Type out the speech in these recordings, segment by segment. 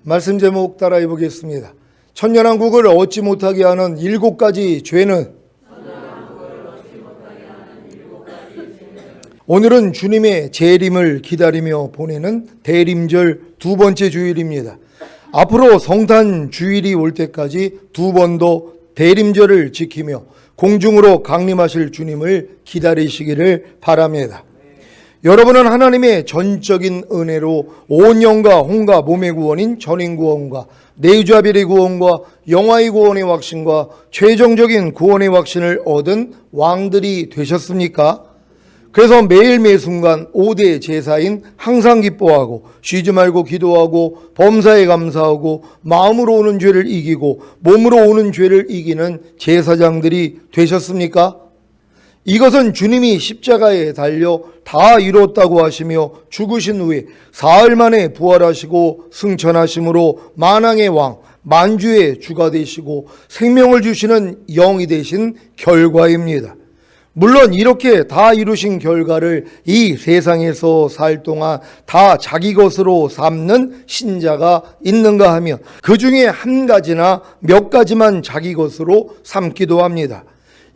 말씀 제목 따라해 보겠습니다. 천년왕국을 얻지 못하게 하는 7가지 죄는, 오늘은 주님의 재림을 기다리며 보내는 대림절 두 번째 주일입니다. 앞으로 성탄 주일이 올 때까지 두 번 더 대림절을 지키며 공중으로 강림하실 주님을 기다리시기를 바랍니다. 여러분은 하나님의 전적인 은혜로 온 영과 혼과 몸의 구원인 전인구원과 내유자별의 구원과 영화의 구원의 확신과 최종적인 구원의 확신을 얻은 왕들이 되셨습니까? 그래서 매일 매순간 5대 제사인 항상 기뻐하고 쉬지 말고 기도하고 범사에 감사하고 마음으로 오는 죄를 이기고 몸으로 오는 죄를 이기는 제사장들이 되셨습니까? 이것은 주님이 십자가에 달려 다 이뤘다고 하시며 죽으신 후에 사흘 만에 부활하시고 승천하심으로 만왕의 왕, 만주의 주가 되시고 생명을 주시는 영이 되신 결과입니다. 물론 이렇게 다 이루신 결과를 이 세상에서 살 동안 다 자기 것으로 삼는 신자가 있는가 하면 그 중에 한 가지나 몇 가지만 자기 것으로 삼기도 합니다.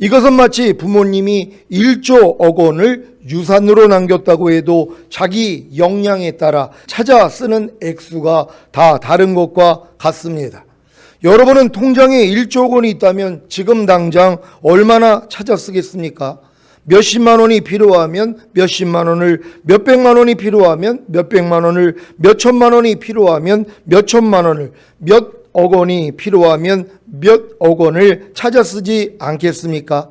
이것은 마치 부모님이 1조억 원을 유산으로 남겼다고 해도 자기 역량에 따라 찾아 쓰는 액수가 다 다른 것과 같습니다. 여러분은 통장에 1조억 원이 있다면 지금 당장 얼마나 찾아 쓰겠습니까? 몇십만 원이 필요하면 몇십만 원을, 몇백만 원이 필요하면 몇백만 원을, 몇천만 원이 필요하면 몇천만 원을, 몇억 원이 필요하면 몇억 원을 찾아 쓰지 않겠습니까?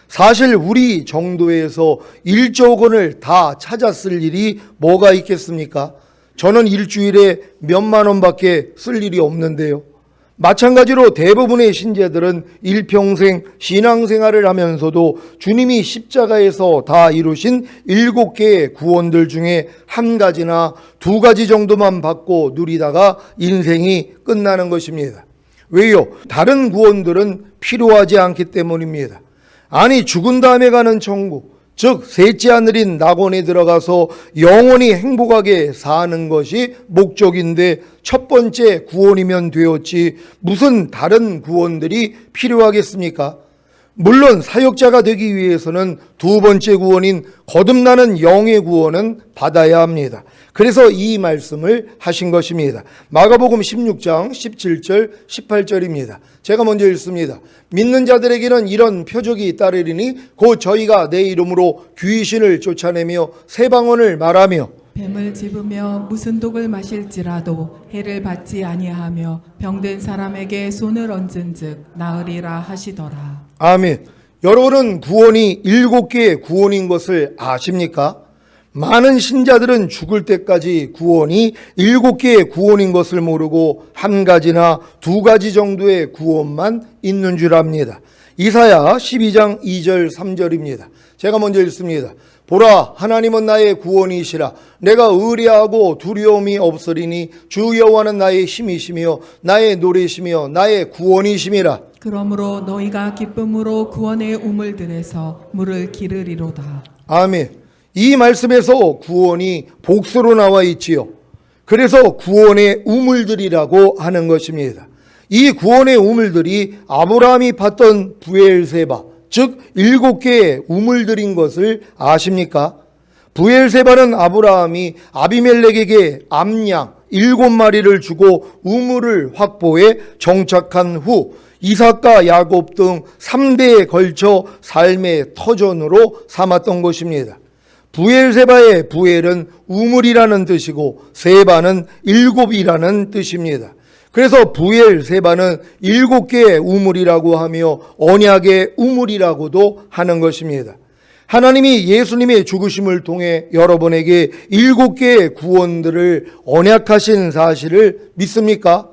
사실 우리 정도에서 1조억 원을 다 찾아 쓸 일이 뭐가 있겠습니까? 저는 일주일에 몇만 원밖에 쓸 일이 없는데요. 마찬가지로 대부분의 신자들은 일평생 신앙생활을 하면서도 주님이 십자가에서 다 이루신 7개의 구원들 중에 한 가지나 두 가지 정도만 받고 누리다가 인생이 끝나는 것입니다. 왜요? 다른 구원들은 필요하지 않기 때문입니다. 아니, 죽은 다음에 가는 천국, 즉 셋째 하늘인 낙원에 들어가서 영원히 행복하게 사는 것이 목적인데 첫 번째 구원이면 되었지 무슨 다른 구원들이 필요하겠습니까? 물론 사역자가 되기 위해서는 두 번째 구원인 거듭나는 영의 구원은 받아야 합니다. 그래서 이 말씀을 하신 것입니다. 마가복음 16장 17절 18절입니다. 제가 먼저 읽습니다. 믿는 자들에게는 이런 표적이 따르리니 곧 저희가 내 이름으로 귀신을 쫓아내며 새 방언을 말하며 뱀을 집으며 무슨 독을 마실지라도 해를 받지 아니하며 병든 사람에게 손을 얹은즉 나으리라 하시더라. 아멘. 여러분은 구원이 7개의 구원인 것을 아십니까? 많은 신자들은 죽을 때까지 구원이 7개의 구원인 것을 모르고 한 가지나 두 가지 정도의 구원만 있는 줄 압니다. 이사야 12장 2절 3절입니다. 제가 먼저 읽습니다. 보라, 하나님은 나의 구원이시라. 내가 의뢰하고 두려움이 없으리니 주 여호와는 나의 힘이시며 나의 노래시며 나의 구원이심이라. 그러므로 너희가 기쁨으로 구원의 우물들에서 물을 기르리로다. 아멘. 이 말씀에서 구원이 복수로 나와 있지요. 그래서 구원의 우물들이라고 하는 것입니다. 이 구원의 우물들이 아브라함이 팠던 부엘세바, 즉 7개의 우물들인 것을 아십니까? 부엘세바는 아브라함이 아비멜렉에게 암양 7마리를 주고 우물을 확보해 정착한 후 이삭과 야곱 등 3대에 걸쳐 삶의 터전으로 삼았던 것입니다. 부엘세바의 부엘은 우물이라는 뜻이고 세바는 7이라는 뜻입니다. 그래서 부엘세바는 7개의 우물이라고 하며 언약의 우물이라고도 하는 것입니다. 하나님이 예수님의 죽으심을 통해 여러분에게 7개의 구원들을 언약하신 사실을 믿습니까?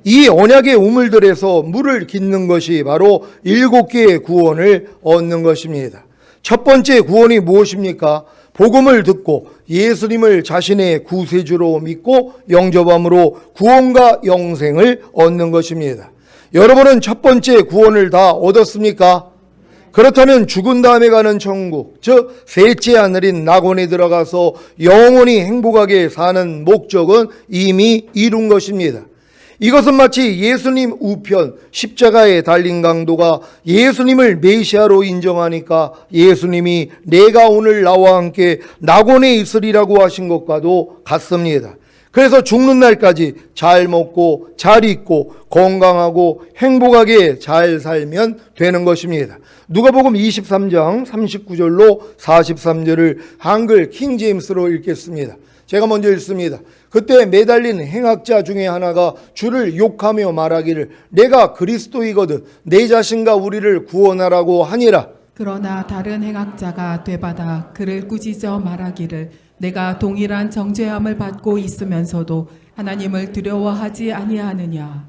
이 언약의 우물들에서 물을 깃는 것이 바로 7개의 구원을 얻는 것입니다. 첫 번째 구원이 무엇입니까? 복음을 듣고 예수님을 자신의 구세주로 믿고 영접함으로 구원과 영생을 얻는 것입니다. 여러분은 첫 번째 구원을 다 얻었습니까? 그렇다면 죽은 다음에 가는 천국, 즉 셋째 하늘인 낙원에 들어가서 영원히 행복하게 사는 목적은 이미 이룬 것입니다. 이것은 마치 예수님 우편 십자가에 달린 강도가 예수님을 메시아로 인정하니까 예수님이 내가 오늘 나와 함께 낙원에 있으리라고 하신 것과도 같습니다. 그래서 죽는 날까지 잘 먹고 잘 입고 건강하고 행복하게 잘 살면 되는 것입니다. 누가복음 23장 39절로 43절을 한글 킹제임스로 읽겠습니다. 제가 먼저 읽습니다. 그때 매달린 행악자 중에 하나가 주를 욕하며 말하기를 내가 그리스도이거든 내 자신과 우리를 구원하라고 하니라. 그러나 다른 행악자가 되받아 그를 꾸짖어 말하기를 내가 동일한 정죄함을 받고 있으면서도 하나님을 두려워하지 아니하느냐.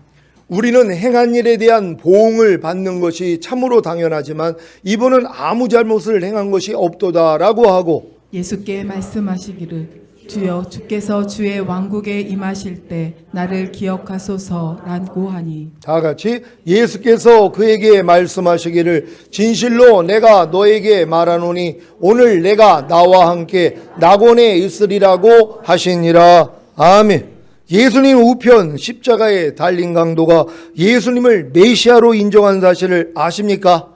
우리는 행한 일에 대한 보응을 받는 것이 참으로 당연하지만 이분은 아무 잘못을 행한 것이 없도다라고 하고 예수께 말씀하시기를 주여 주께서 주의 왕국에 임하실 때 나를 기억하소서라고 하니 다 같이 예수께서 그에게 말씀하시기를 진실로 내가 너에게 말하노니 오늘 내가 나와 함께 낙원에 있으리라고 하시니라. 아멘. 예수님 우편 십자가에 달린 강도가 예수님을 메시아로 인정한 사실을 아십니까?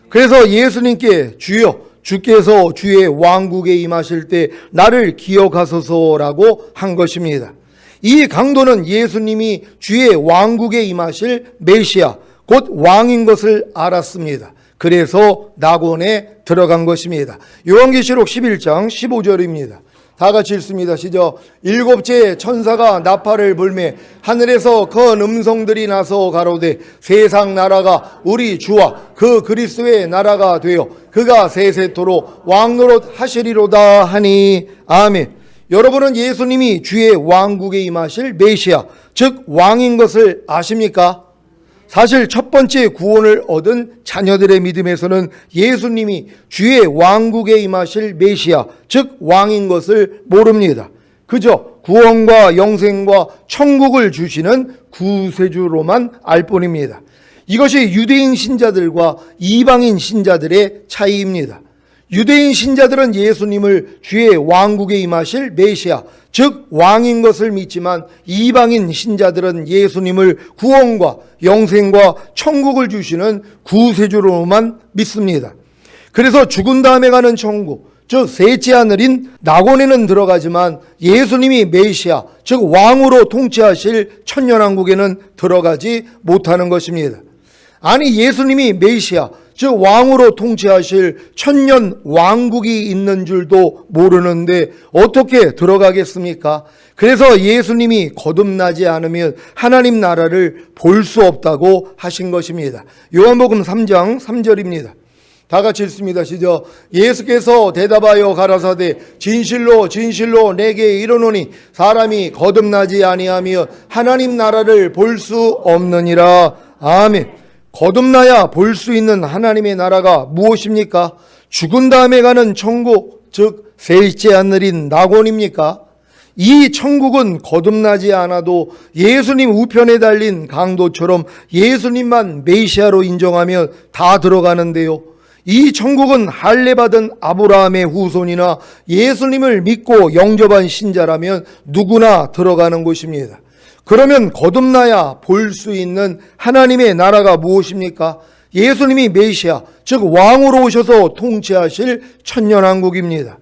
그래서 예수님께 주여 주께서 주의 왕국에 임하실 때 나를 기억하소서라고 한 것입니다. 이 강도는 예수님이 주의 왕국에 임하실 메시아 곧 왕인 것을 알았습니다. 그래서 낙원에 들어간 것입니다. 요한계시록 11장 15절입니다. 다 같이 읽습니다. 시작. 일곱째 천사가 나팔을 불매 하늘에서 큰 음성들이 나서 가로되 세상 나라가 우리 주와 그 그리스도의 나라가 되어 그가 세세토록 왕노릇 하시리로다 하니 아멘. 여러분은 예수님이 주의 왕국에 임하실 메시아 즉 왕인 것을 아십니까? 사실 첫 번째 구원을 얻은 자녀들의 믿음에서는 예수님이 주의 왕국에 임하실 메시아 즉 왕인 것을 모릅니다. 그저 구원과 영생과 천국을 주시는 구세주로만 알 뿐입니다. 이것이 유대인 신자들과 이방인 신자들의 차이입니다. 유대인 신자들은 예수님을 주의 왕국에 임하실 메시아 즉 왕인 것을 믿지만 이방인 신자들은 예수님을 구원과 영생과 천국을 주시는 구세주로만 믿습니다. 그래서 죽은 다음에 가는 천국 즉 셋째 하늘인 낙원에는 들어가지만 예수님이 메시아 즉 왕으로 통치하실 천년왕국에는 들어가지 못하는 것입니다. 아니 예수님이 메시아 즉 왕으로 통치하실 천년 왕국이 있는 줄도 모르는데 어떻게 들어가겠습니까? 그래서 예수님이 거듭나지 않으면 하나님 나라를 볼 수 없다고 하신 것입니다. 요한복음 3장 3절입니다. 다 같이 읽습니다. 시작. 예수께서 대답하여 가라사대 진실로 진실로 내게 이르노니 사람이 거듭나지 아니하며 하나님 나라를 볼 수 없느니라. 아멘. 거듭나야 볼 수 있는 하나님의 나라가 무엇입니까? 죽은 다음에 가는 천국, 즉 셋째 하늘인 낙원입니까? 이 천국은 거듭나지 않아도 예수님 우편에 달린 강도처럼 예수님만 메시아로 인정하면 다 들어가는데요. 이 천국은 할례받은 아브라함의 후손이나 예수님을 믿고 영접한 신자라면 누구나 들어가는 곳입니다. 그러면 거듭나야 볼 수 있는 하나님의 나라가 무엇입니까? 예수님이 메시아, 즉 왕으로 오셔서 통치하실 천년왕국입니다.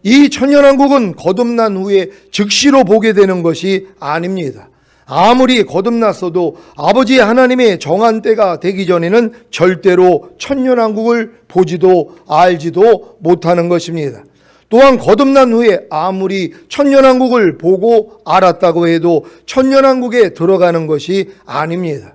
이 천년왕국은 거듭난 후에 즉시로 보게 되는 것이 아닙니다. 아무리 거듭났어도 아버지 하나님의 정한 때가 되기 전에는 절대로 천년왕국을 보지도 알지도 못하는 것입니다. 또한 거듭난 후에 아무리 천년왕국을 보고 알았다고 해도 천년왕국에 들어가는 것이 아닙니다.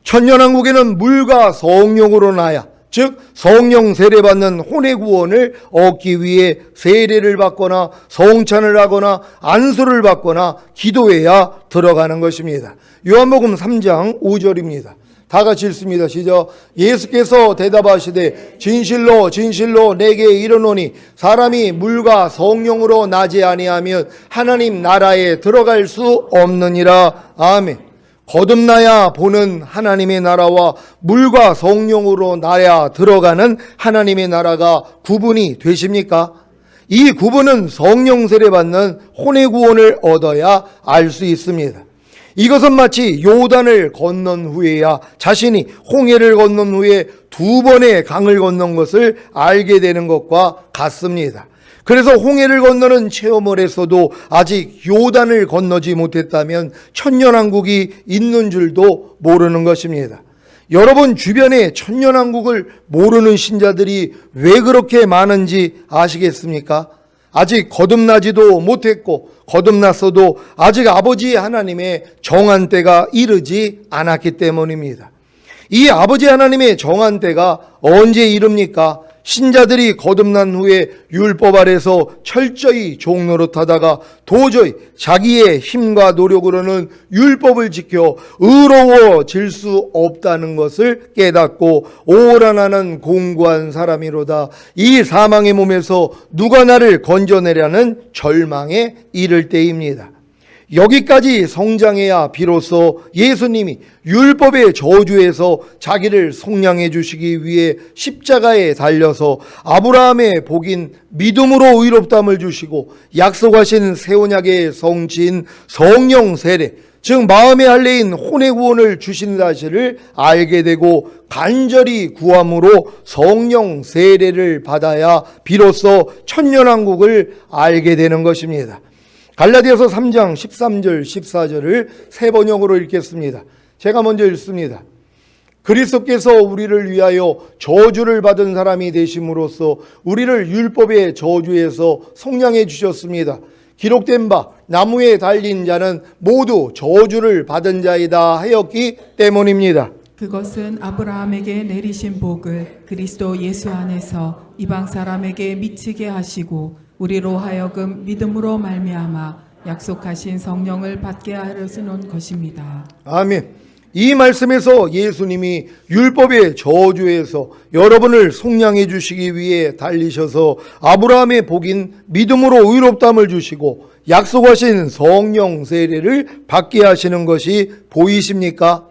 천년왕국에는 물과 성령으로 나야 즉 성령 세례받는 혼의 구원을 얻기 위해 세례를 받거나 성찬을 하거나 안수를 받거나 기도해야 들어가는 것입니다. 요한복음 3장 5절입니다. 다 같이 읽습니다. 시작. 예수께서 대답하시되 진실로 진실로 내게 이르노니 사람이 물과 성령으로 나지 아니하면 하나님 나라에 들어갈 수 없느니라. 아멘. 거듭나야 보는 하나님의 나라와 물과 성령으로 나야 들어가는 하나님의 나라가 구분이 되십니까? 이 구분은 성령 세례 받는 혼의 구원을 얻어야 알 수 있습니다. 이것은 마치 요단을 건넌 후에야 자신이 홍해를 건넌 후에 두 번의 강을 건넌 것을 알게 되는 것과 같습니다. 그래서 홍해를 건너는 체험을 했어도 아직 요단을 건너지 못했다면 천년왕국이 있는 줄도 모르는 것입니다. 여러분 주변에 천년왕국을 모르는 신자들이 왜 그렇게 많은지 아시겠습니까? 아직 거듭나지도 못했고 거듭났어도 아직 아버지 하나님의 정한 때가 이르지 않았기 때문입니다. 이 아버지 하나님의 정한 때가 언제 이릅니까? 신자들이 거듭난 후에 율법 아래서 철저히 종노릇하다가 도저히 자기의 힘과 노력으로는 율법을 지켜 의로워질 수 없다는 것을 깨닫고 오라 나는 공고한 사람이로다. 이 사망의 몸에서 누가 나를 건져내려는 절망에 이를 때입니다. 여기까지 성장해야 비로소 예수님이 율법의 저주에서 자기를 속량해 주시기 위해 십자가에 달려서 아브라함의 복인 믿음으로 의롭다함을 주시고 약속하신 새 언약의 성취인 성령 세례, 즉 마음의 할례인 혼의 구원을 주신 사실을 알게 되고 간절히 구함으로 성령 세례를 받아야 비로소 천년왕국을 알게 되는 것입니다. 갈라디아서 3장 13절 14절을 세 번역으로 읽겠습니다. 제가 먼저 읽습니다. 그리스도께서 우리를 위하여 저주를 받은 사람이 되심으로써 우리를 율법의 저주에서 속량해 주셨습니다. 기록된 바 나무에 달린 자는 모두 저주를 받은 자이다 하였기 때문입니다. 그것은 아브라함에게 내리신 복을 그리스도 예수 안에서 이방 사람에게 미치게 하시고 우리로 하여금 믿음으로 말미암아 약속하신 성령을 받게 하려는 것입니다. 아멘. 이 말씀에서 예수님이 율법의 저주에서 여러분을 속량해 주시기 위해 달리셔서 아브라함의 복인 믿음으로 의롭다함을 주시고 약속하신 성령 세례를 받게 하시는 것이 보이십니까?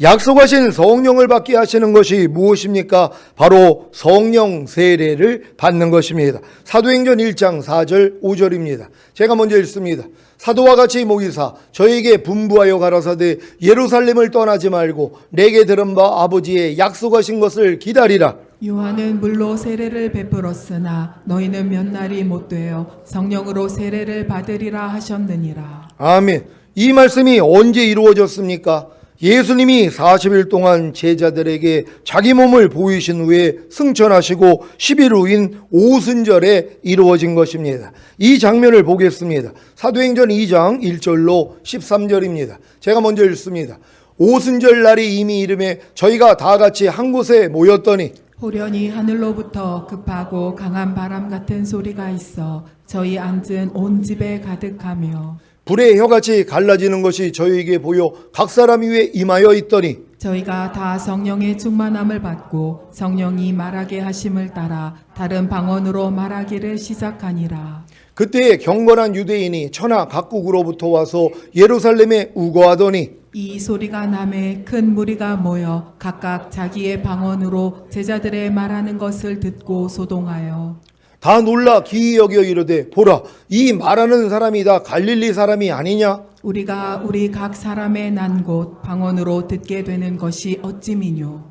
약속하신 성령을 받게 하시는 것이 무엇입니까? 바로 성령 세례를 받는 것입니다. 사도행전 1장 4절 5절입니다. 제가 먼저 읽습니다. 사도와 같이 모이사 저에게 분부하여 가라사대 예루살렘을 떠나지 말고 내게 들은 바 아버지의 약속하신 것을 기다리라. 요한은 물로 세례를 베풀었으나 너희는 몇 날이 못되어 성령으로 세례를 받으리라 하셨느니라. 아멘. 이 말씀이 언제 이루어졌습니까? 예수님이 40일 동안 제자들에게 자기 몸을 보이신 후에 승천하시고 10일 후인 오순절에 이루어진 것입니다. 이 장면을 보겠습니다. 사도행전 2장 1절로 13절입니다. 제가 먼저 읽습니다. 오순절 날이 이미 이름에 저희가 다 같이 한 곳에 모였더니 호련히 하늘로부터 급하고 강한 바람 같은 소리가 있어 저희 앉은 온 집에 가득하며 불의 혀같이 갈라지는 것이 저희에게 보여 각 사람 위에 임하여 있더니 저희가 다 성령의 충만함을 받고 성령이 말하게 하심을 따라 다른 방언으로 말하기를 시작하니라. 그때 경건한 유대인이 천하 각국으로부터 와서 예루살렘에 우거하더니 이 소리가 남에 큰 무리가 모여 각각 자기의 방언으로 제자들의 말하는 것을 듣고 소동하여 다 놀라 기이 여겨 이르되 보라 이 말하는 사람이 다 갈릴리 사람이 아니냐? 우리가 우리 각 사람의 난 곳 방언으로 듣게 되는 것이 어찌미뇨?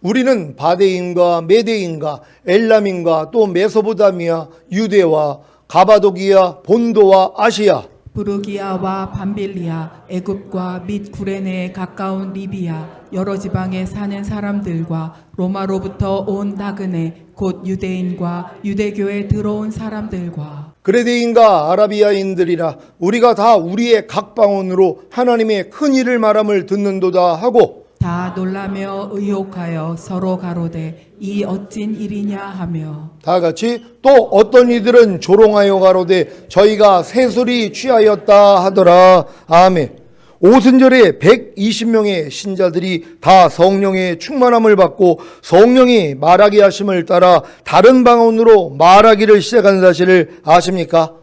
우리는 바데인과 메데인과 엘람인과 또 메소포타미아 유대와 가바도기아 본도와 아시아 부르기아와 밤빌리아 애굽과 및 구레네에 가까운 리비아 여러 지방에 사는 사람들과 로마로부터 온 나그네 곧 유대인과 유대교에 들어온 사람들과 그레데인과 아라비아인들이라 우리가 다 우리의 각 방언으로 하나님의 큰 일을 말함을 듣는도다 하고 다 놀라며 의혹하여 서로 가로되 이 어찐 일이냐 하며 다 같이 또 어떤 이들은 조롱하여 가로되 저희가 새술이 취하였다 하더라. 아멘. 오순절에 120명의 신자들이 다 성령의 충만함을 받고 성령이 말하게 하심을 따라 다른 방언으로 말하기를 시작한 사실을 아십니까?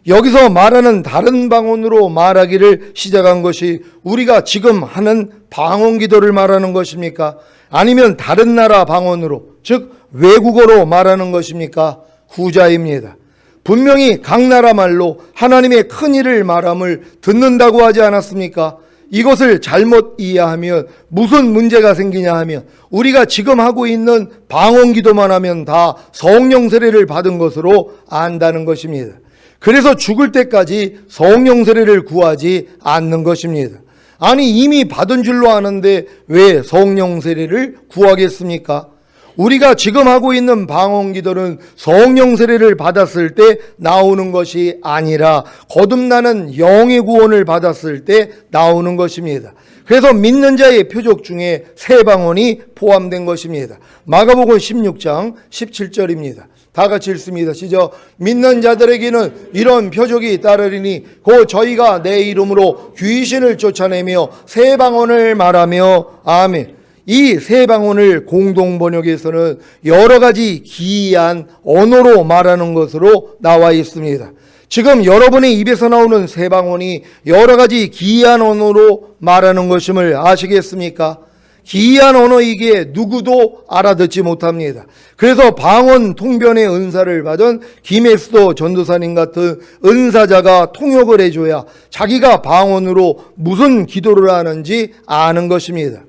여기서 말하는 다른 방언으로 말하기를 시작한 것이 우리가 지금 하는 방언 기도를 말하는 것입니까? 아니면 다른 나라 방언으로, 즉 외국어로 말하는 것입니까? 후자입니다. 분명히 각 나라 말로 하나님의 큰 일을 말함을 듣는다고 하지 않았습니까? 이것을 잘못 이해하면 무슨 문제가 생기냐 하면 우리가 지금 하고 있는 방언 기도만 하면 다 성령 세례를 받은 것으로 안다는 것입니다. 그래서 죽을 때까지 성령 세례를 구하지 않는 것입니다. 아니 이미 받은 줄로 아는데 왜 성령 세례를 구하겠습니까? 우리가 지금 하고 있는 방언 기도는 성령 세례를 받았을 때 나오는 것이 아니라 거듭나는 영의 구원을 받았을 때 나오는 것입니다. 그래서 믿는 자의 표적 중에 새 방언이 포함된 것입니다. 마가복음 16장 17절입니다. 다 같이 읽습니다. 시작. 믿는 자들에게는 이런 표적이 따르리니 곧 저희가 내 이름으로 귀신을 쫓아내며 새 방언을 말하며 아멘. 이 새 방언을 공동 번역에서는 여러 가지 기이한 언어로 말하는 것으로 나와 있습니다. 지금 여러분의 입에서 나오는 새 방언이 여러 가지 기이한 언어로 말하는 것임을 아시겠습니까? 기이한 언어이기에 누구도 알아듣지 못합니다. 그래서 방언 통변의 은사를 받은 김혜수도 전도사님 같은 은사자가 통역을 해줘야 자기가 방언으로 무슨 기도를 하는지 아는 것입니다.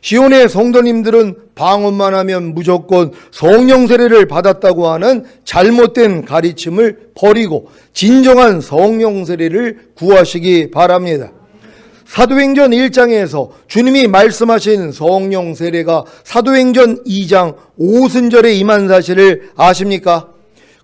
시온의 성도님들은 방언만 하면 무조건 성령 세례를 받았다고 하는 잘못된 가르침을 버리고 진정한 성령 세례를 구하시기 바랍니다. 사도행전 1장에서 주님이 말씀하신 성령 세례가 사도행전 2장 오순절에 임한 사실을 아십니까?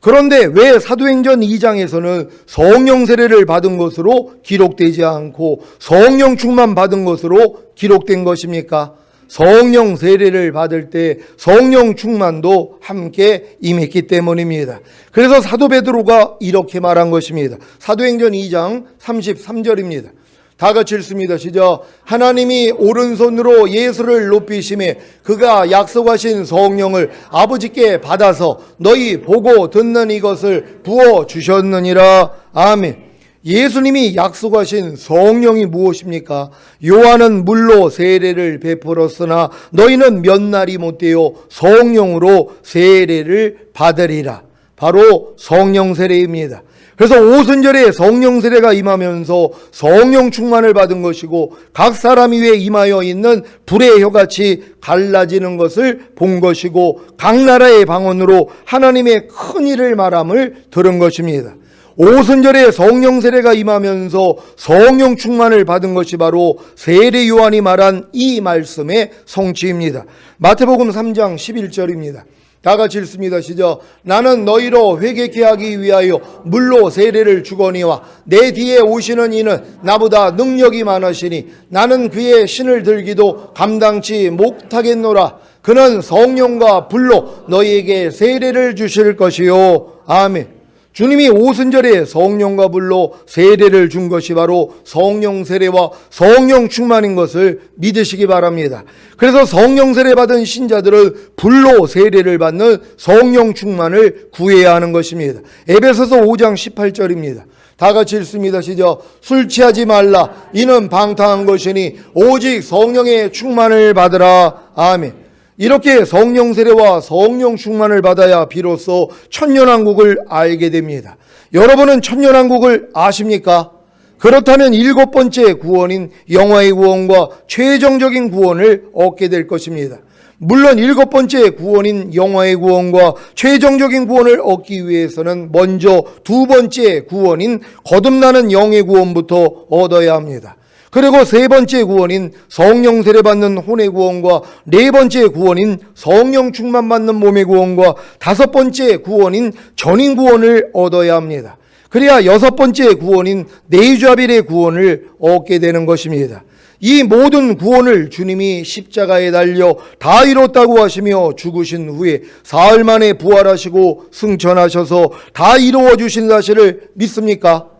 그런데 왜 사도행전 2장에서는 성령 세례를 받은 것으로 기록되지 않고 성령 충만 받은 것으로 기록된 것입니까? 성령 세례를 받을 때 성령 충만도 함께 임했기 때문입니다. 그래서 사도 베드로가 이렇게 말한 것입니다. 사도행전 2장 33절입니다. 다 같이 읽습니다. 시작. 하나님이 오른손으로 예수를 높이심에 그가 약속하신 성령을 아버지께 받아서 너희 보고 듣는 이것을 부어 주셨느니라. 아멘. 예수님이 약속하신 성령이 무엇입니까? 요한은 물로 세례를 베풀었으나 너희는 몇 날이 못되어 성령으로 세례를 받으리라. 바로 성령 세례입니다. 그래서 오순절에 성령 세례가 임하면서 성령 충만을 받은 것이고 각 사람 위에 임하여 있는 불의 혀같이 갈라지는 것을 본 것이고 각 나라의 방언으로 하나님의 큰 일을 말함을 들은 것입니다. 오순절에 성령 세례가 임하면서 성령 충만을 받은 것이 바로 세례 요한이 말한 이 말씀의 성취입니다. 마태복음 3장 11절입니다. 다 같이 읽습니다. 시작. 나는 너희로 회개케 하기 위하여 물로 세례를 주거니와 내 뒤에 오시는 이는 나보다 능력이 많으시니 나는 그의 신을 들기도 감당치 못하겠노라. 그는 성령과 불로 너희에게 세례를 주실 것이요. 아멘. 주님이 오순절에 성령과 불로 세례를 준 것이 바로 성령 세례와 성령 충만인 것을 믿으시기 바랍니다. 그래서 성령 세례 받은 신자들은 불로 세례를 받는 성령 충만을 구해야 하는 것입니다. 에베소서 5장 18절입니다. 다 같이 읽습니다. 시작. 술 취하지 말라. 이는 방탕한 것이니 오직 성령의 충만을 받으라. 아멘. 이렇게 성령 세례와 성령 충만을 받아야 비로소 천년왕국을 알게 됩니다. 여러분은 천년왕국을 아십니까? 그렇다면 7번째 구원인 영화의 구원과 최종적인 구원을 얻게 될 것입니다. 물론 7번째 구원인 영화의 구원과 최종적인 구원을 얻기 위해서는 먼저 2번째 구원인 거듭나는 영의 구원부터 얻어야 합니다. 그리고 3번째 구원인 성령 세례 받는 혼의 구원과 4번째 구원인 성령 충만 받는 몸의 구원과 5번째 구원인 전인 구원을 얻어야 합니다. 그래야 6번째 구원인 내주아벨의 구원을 얻게 되는 것입니다. 이 모든 구원을 주님이 십자가에 달려 다 이뤘다고 하시며 죽으신 후에 사흘 만에 부활하시고 승천하셔서 다 이루어 주신 사실을 믿습니까?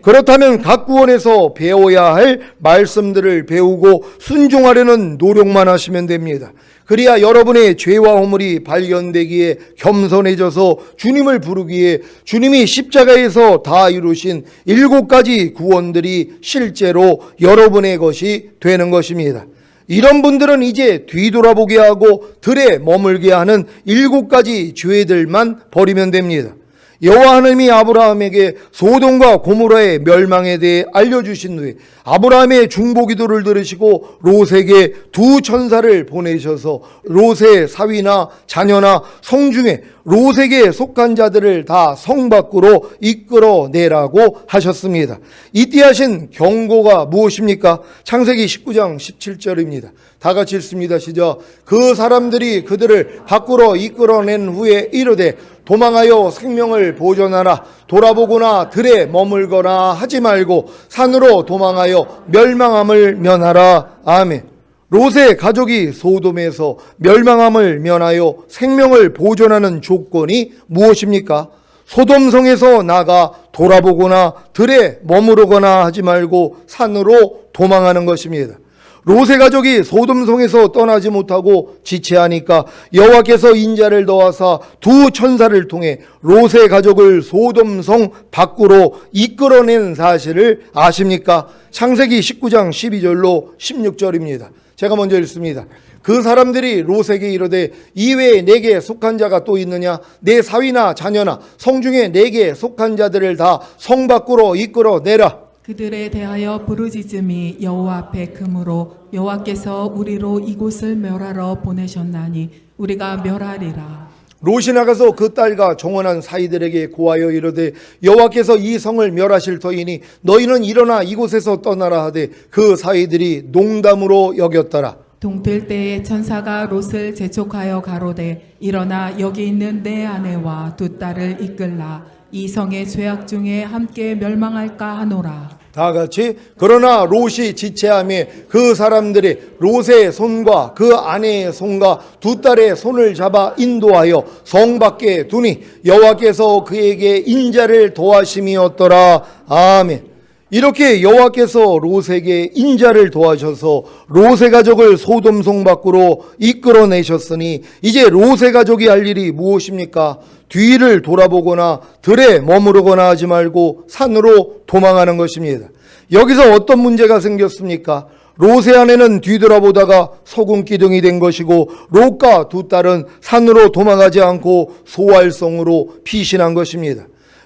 그렇다면 각 구원에서 배워야 할 말씀들을 배우고 순종하려는 노력만 하시면 됩니다. 그래야 여러분의 죄와 허물이 발견되기에 겸손해져서 주님을 부르기에 주님이 십자가에서 다 이루신 7가지 구원들이 실제로 여러분의 것이 되는 것입니다. 이런 분들은 이제 뒤돌아보게 하고 들에 머물게 하는 7가지 죄들만 버리면 됩니다. 여호와 하나님이 아브라함에게 소돔과 고모라의 멸망에 대해 알려주신 후에 아브라함의 중보기도를 들으시고 롯에게 두 천사를 보내셔서 롯의 사위나 자녀나 성중에 롯에게 속한 자들을 다 성 밖으로 이끌어내라고 하셨습니다. 이때 하신 경고가 무엇입니까? 창세기 19장 17절입니다. 다 같이 읽습니다. 시작. 그 사람들이 그들을 밖으로 이끌어낸 후에 이르되 도망하여 생명을 보존하라. 돌아보거나 들에 머물거나 하지 말고 산으로 도망하여 멸망함을 면하라. 아멘. 롯의 가족이 소돔에서 멸망함을 면하여 생명을 보존하는 조건이 무엇입니까? 소돔성에서 나가 돌아보거나 들에 머무르거나 하지 말고 산으로 도망하는 것입니다. 롯의 가족이 소돔성에서 떠나지 못하고 지체하니까 여호와께서 인자를 더하사 두 천사를 통해 롯의 가족을 소돔성 밖으로 이끌어낸 사실을 아십니까? 창세기 19장 12절로 16절입니다. 제가 먼저 읽습니다. 그 사람들이 롯에게 이르되 이외에 내게 속한 자가 또 있느냐? 내 사위나 자녀나 성중에 내게 속한 자들을 다 성 밖으로 이끌어내라. 그들에 대하여 부르짖음이 여호와 앞에 크므로 여호와께서 우리로 이곳을 멸하러 보내셨나니 우리가 멸하리라. 롯이 나가서 그 딸과 정원한 사이들에게 고하여 이르되 여호와께서 이 성을 멸하실 터이니 너희는 일어나 이곳에서 떠나라 하되 그 사이들이 농담으로 여겼더라. 동틀 때에 천사가 롯을 재촉하여 가로되 일어나 여기 있는 내 아내와 두 딸을 이끌라. 이 성의 죄악 중에 함께 멸망할까 하노라. 다 같이 그러나 롯이 지체함에 그 사람들이 롯의 손과 그 아내의 손과 두 딸의 손을 잡아 인도하여 성 밖에 두니 여호와께서 그에게 인자를 도하심이었더라. 아멘. 이렇게 여호와께서 롯에게 인자를 도와셔서 롯의 가족을 소돔성 밖으로 이끌어내셨으니 이제 롯의 가족이 할 일이 무엇입니까? 뒤를 돌아보거나 들에 머무르거나 하지 말고 산으로 도망하는 것입니다. 여기서 어떤 문제가 생겼습니까? 롯의 아내는 뒤돌아보다가 소금 기둥이 된 것이고 롯과 두 딸은 산으로 도망가지 않고 소알성으로 피신한 것입니다.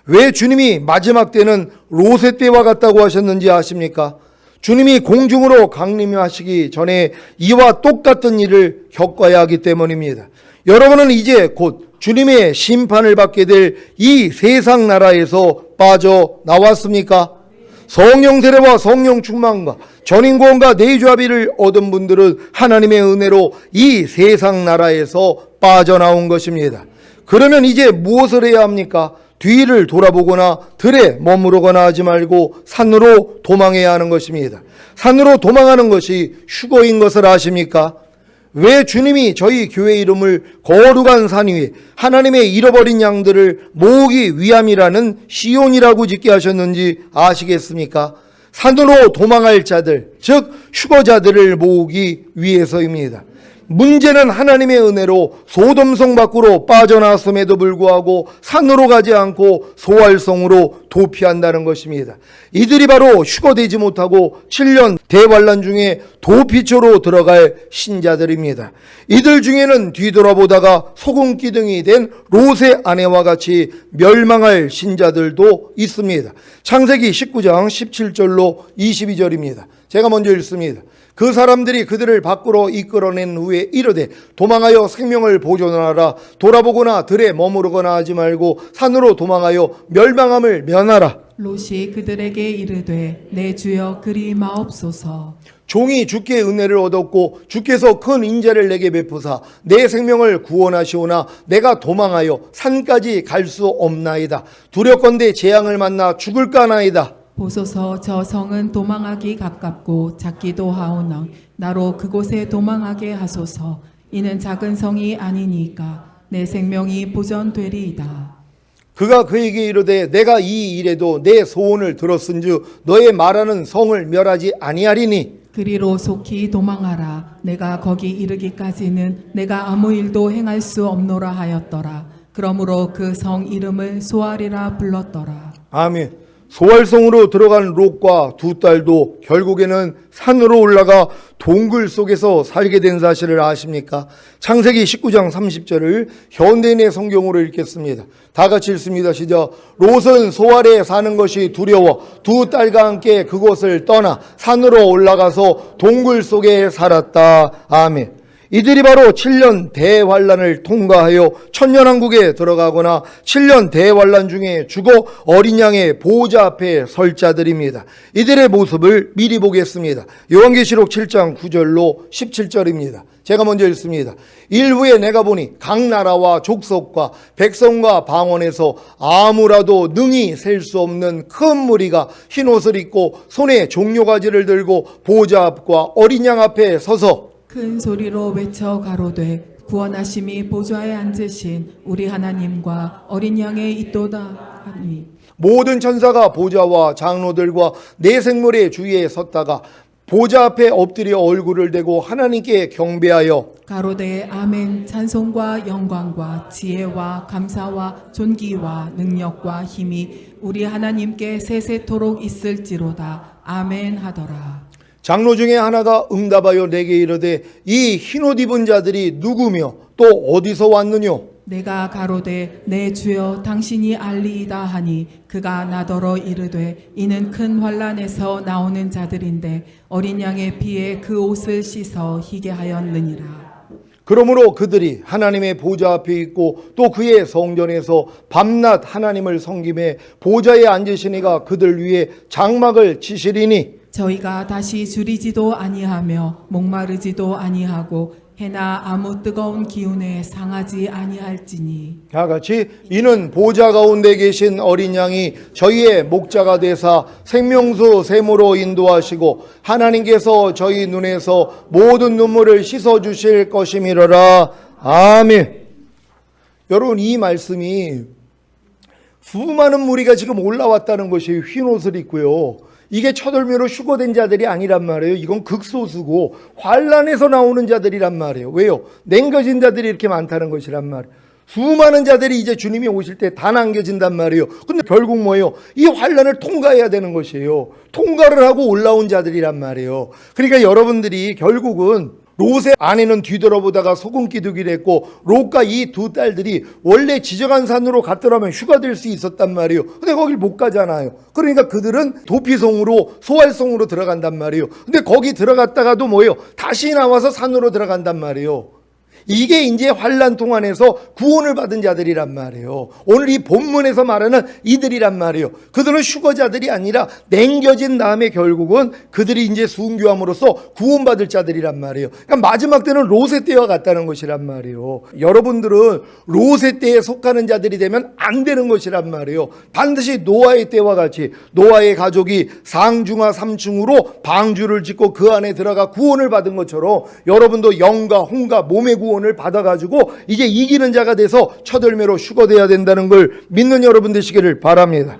왜 주님이 마지막 때는 롯의 때와 같다고 하셨는지 아십니까? 주님이 공중으로 강림하시기 전에 이와 똑같은 일을 겪어야 하기 때문입니다. 여러분은 이제 곧 주님의 심판을 받게 될 이 세상 나라에서 빠져나왔습니까? 성령 세례와 성령 충만과 전인구원과 내주합의를 얻은 분들은 하나님의 은혜로 이 세상 나라에서 빠져나온 것입니다. 그러면 이제 무엇을 해야 합니까? 뒤를 돌아보거나 들에 머무르거나 하지 말고 산으로 도망해야 하는 것입니다. 산으로 도망하는 것이 휴거인 것을 아십니까? 왜 주님이 저희 교회 이름을 거룩한 산 위에 하나님의 잃어버린 양들을 모으기 위함이라는 시온이라고 짓게 하셨는지 아시겠습니까? 산으로 도망할 자들, 즉 휴거자들을 모으기 위해서입니다. 문제는 하나님의 은혜로 소돔성 밖으로 빠져나왔음에도 불구하고 산으로 가지 않고 소알성으로 도피한다는 것입니다. 이들이 바로 휴거되지 못하고 7년 대환란 중에 도피처로 들어갈 신자들입니다. 이들 중에는 뒤돌아보다가 소금 기둥이 된 롯의 아내와 같이 멸망할 신자들도 있습니다. 창세기 19장 17절로 22절입니다. 제가 먼저 읽습니다. 그 사람들이 그들을 밖으로 이끌어낸 후에 이르되 도망하여 생명을 보존하라. 돌아보거나 들에 머무르거나 하지 말고 산으로 도망하여 멸망함을 면하라. 롯이 그들에게 이르되 내 주여 그리 마옵소서. 종이 주께 은혜를 얻었고 주께서 큰 인자를 내게 베푸사 내 생명을 구원하시오나 내가 도망하여 산까지 갈 수 없나이다. 두렵건대 재앙을 만나 죽을까나이다. 보소서 저 성은 도망하기 가깝고 작기도 하오나 나로 그곳에 도망하게 하소서. 이는 작은 성이 아니니까 내 생명이 보존되리이다. 그가 그에게 이르되 내가 이 일에도 내 소원을 들었은즉 너의 말하는 성을 멸하지 아니하리니 그리로 속히 도망하라. 내가 거기 이르기까지는 내가 아무 일도 행할 수 없노라 하였더라. 그러므로 그 성 이름을 소알이라 불렀더라. 아멘. 소활성으로 들어간 롯과 두 딸도 결국에는 산으로 올라가 동굴 속에서 살게 된 사실을 아십니까? 창세기 19장 30절을 현대인의 성경으로 읽겠습니다. 다 같이 읽습니다. 시작. 롯은 소활에 사는 것이 두려워 두 딸과 함께 그곳을 떠나 산으로 올라가서 동굴 속에 살았다. 아멘. 이들이 바로 7년 대환란을 통과하여 천년왕국에 들어가거나 7년 대환란 중에 죽어 어린 양의 보호자 앞에 설 자들입니다. 이들의 모습을 미리 보겠습니다. 요한계시록 7장 9절로 17절입니다. 제가 먼저 읽습니다. 일후에 내가 보니 각 나라와 족속과 백성과 방언에서 아무라도 능히 셀 수 없는 큰 무리가 흰옷을 입고 손에 종려가지를 들고 보호자 앞과 어린 양 앞에 서서 큰 소리로 외쳐 가로되 구원하심이 보좌에 앉으신 우리 하나님과 어린 양의 있도다 하니 모든 천사가 보좌와 장로들과 네 생물의 주위에 섰다가 보좌 앞에 엎드려 얼굴을 대고 하나님께 경배하여 가로되 아멘. 찬송과 영광과 지혜와 감사와 존귀와 능력과 힘이 우리 하나님께 세세토록 있을지로다. 아멘 하더라. 장로 중에 하나가 응답하여 내게 이르되 이 흰옷 입은 자들이 누구며 또 어디서 왔느뇨? 내가 가로되 내 주여 당신이 알리이다 하니 그가 나더러 이르되 이는 큰 환란에서 나오는 자들인데 어린 양의 피에 그 옷을 씻어 희게 하였느니라. 그러므로 그들이 하나님의 보좌 앞에 있고 또 그의 성전에서 밤낮 하나님을 섬김에 보좌에 앉으시니가 그들 위에 장막을 치시리니 저희가 다시 줄이지도 아니하며 목마르지도 아니하고 해나 아무 뜨거운 기운에 상하지 아니할지니. 다 같이 이는 보좌 가운데 계신 어린 양이 저희의 목자가 되사 생명수 샘으로 인도하시고 하나님께서 저희 눈에서 모든 눈물을 씻어 주실 것임이로라. 아멘. 여러분, 이 말씀이 수많은 무리가 지금 올라왔다는 것이 흰옷을 입고요. 이게 첫월매로 휴거된 자들이 아니란 말이에요. 이건 극소수고 환란에서 나오는 자들이란 말이에요. 왜요? 남겨진 자들이 이렇게 많다는 것이란 말이에요. 수많은 자들이 이제 주님이 오실 때 다 남겨진단 말이에요. 근데 결국 뭐예요? 이 환란을 통과해야 되는 것이에요. 통과를 하고 올라온 자들이란 말이에요. 그러니까 여러분들이 결국은 롯의 아내는 뒤돌아보다가 소금 기둥이를 했고 롯과 이 두 딸들이 원래 지정한 산으로 갔더라면 휴가될 수 있었단 말이에요. 근데 거길 못 가잖아요. 그러니까 그들은 도피성으로 소활성으로 들어간단 말이에요. 근데 거기 들어갔다가도 뭐예요? 다시 나와서 산으로 들어간단 말이에요. 이게 이제 환란 동안에서 구원을 받은 자들이란 말이에요. 오늘 이 본문에서 말하는 이들이란 말이에요. 그들은 휴거자들이 아니라 남겨진 다음에 결국은 그들이 이제 순교함으로써 구원받을 자들이란 말이에요. 그러니까 마지막 때는 롯의 때와 같다는 것이란 말이에요. 여러분들은 롯의 때에 속하는 자들이 되면 안 되는 것이란 말이에요. 반드시 노아의 때와 같이 노아의 가족이 상중하 3층으로 방주를 짓고 그 안에 들어가 구원을 받은 것처럼 여러분도 영과 혼과 몸의 구원을 받아가지고 이제 이기는 자가 돼서 첫열매로 휴거돼야 된다는 걸 믿는 여러분 되시기를 바랍니다.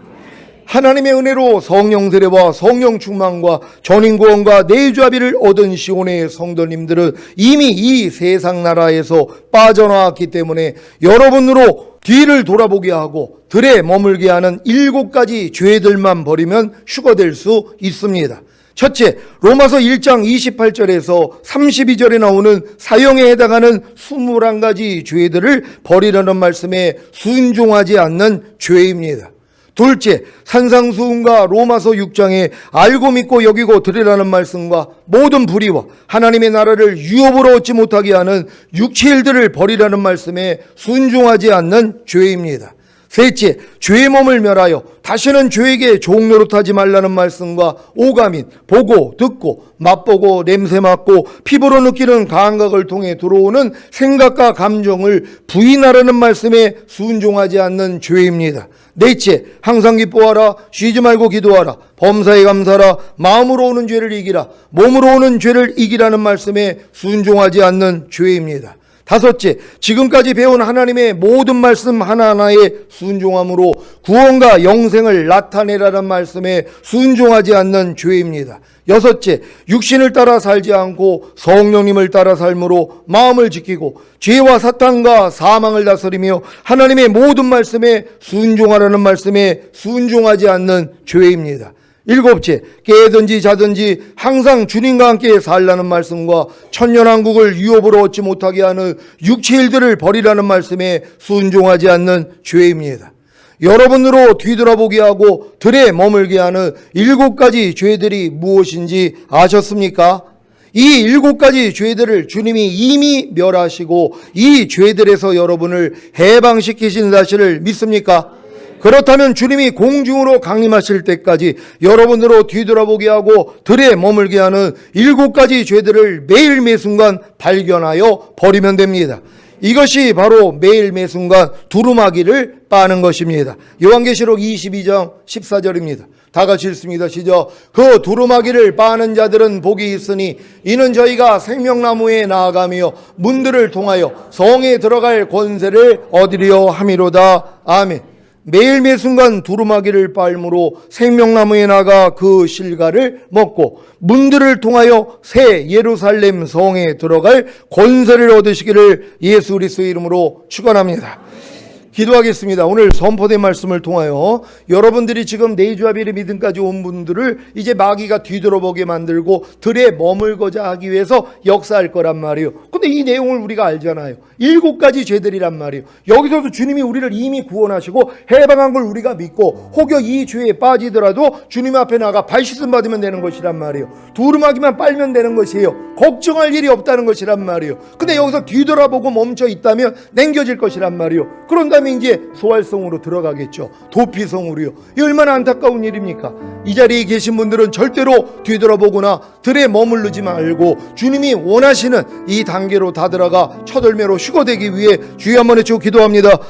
하나님의 은혜로 성령 세례와 성령 충만과 전인 구원과 내주합의를 얻은 시온의 성도님들은 이미 이 세상 나라에서 빠져나왔기 때문에 여러분으로 뒤를 돌아보게 하고 들에 머물게 하는 7가지 죄들만 버리면 휴거될 수 있습니다. 첫째, 로마서 1장 28절에서 32절에 나오는 사형에 해당하는 21가지 죄들을 버리라는 말씀에 순종하지 않는 죄입니다. 둘째, 산상수훈과 로마서 6장에 알고 믿고 여기고 들으라는 말씀과 모든 불의와 하나님의 나라를 유업으로 얻지 못하게 하는 육체의 일들을 버리라는 말씀에 순종하지 않는 죄입니다. 셋째, 죄의 몸을 멸하여 다시는 죄에게 종노릇하지 말라는 말씀과 오감인 보고 듣고 맛보고 냄새 맡고 피부로 느끼는 감각을 통해 들어오는 생각과 감정을 부인하라는 말씀에 순종하지 않는 죄입니다. 넷째, 항상 기뻐하라, 쉬지 말고 기도하라, 범사에 감사하라, 마음으로 오는 죄를 이기라, 몸으로 오는 죄를 이기라는 말씀에 순종하지 않는 죄입니다. 다섯째, 지금까지 배운 하나님의 모든 말씀 하나하나에 순종함으로 구원과 영생을 나타내라는 말씀에 순종하지 않는 죄입니다. 여섯째, 육신을 따라 살지 않고 성령님을 따라 삶으로 마음을 지키고 죄와 사탄과 사망을 다스리며 하나님의 모든 말씀에 순종하라는 말씀에 순종하지 않는 죄입니다. 일곱째, 깨든지 자든지 항상 주님과 함께 살라는 말씀과 천년왕국을 유업으로 얻지 못하게 하는 육체 일들을 버리라는 말씀에 순종하지 않는 죄입니다. 여러분으로 뒤돌아보게 하고 들에 머물게 하는 7가지 죄들이 무엇인지 아셨습니까? 이 7가지 죄들을 주님이 이미 멸하시고 이 죄들에서 여러분을 해방시키신 사실을 믿습니까? 그렇다면 주님이 공중으로 강림하실 때까지 여러분으로 뒤돌아보게 하고 들에 머물게 하는 7가지 죄들을 매일 매순간 발견하여 버리면 됩니다. 이것이 바로 매일 매순간 두루마기를 빠는 것입니다. 요한계시록 22장 14절입니다. 다 같이 읽습니다. 시작. 그 두루마기를 빠는 자들은 복이 있으니 이는 저희가 생명나무에 나아가며 문들을 통하여 성에 들어갈 권세를 얻으려 함이로다. 아멘. 매일 매순간 두루마기를 빨므로 생명나무에 나가 그 실과를 먹고 문들을 통하여 새 예루살렘 성에 들어갈 권세를 얻으시기를 예수 그리스도의 이름으로 축원합니다. 기도하겠습니다. 오늘 선포된 말씀을 통하여 여러분들이 지금 내주아벨의 믿음까지 온 분들을 이제 마귀가 뒤돌아보게 만들고 들에 머물고자 하기 위해서 역사할 거란 말이에요. 근데 이 내용을 우리가 알잖아요. 7가지 죄들이란 말이에요. 여기서도 주님이 우리를 이미 구원하시고 해방한 걸 우리가 믿고 혹여 이 죄에 빠지더라도 주님 앞에 나가 발씻음 받으면 되는 것이란 말이에요. 두루마기만 빨면 되는 것이에요. 걱정할 일이 없다는 것이란 말이에요. 근데 여기서 뒤돌아보고 멈춰 있다면 남겨질 것이란 말이에요. 그런 다음에 이제 소활성으로 들어가겠죠. 도피성으로요. 이 얼마나 안타까운 일입니까? 이 자리에 계신 분들은 절대로 뒤돌아보거나 들에 머무르지 말고 주님이 원하시는 이 단계로 다 들어가 첫 열매로 휴거되기 위해 주여 한번 외치고 기도합니다.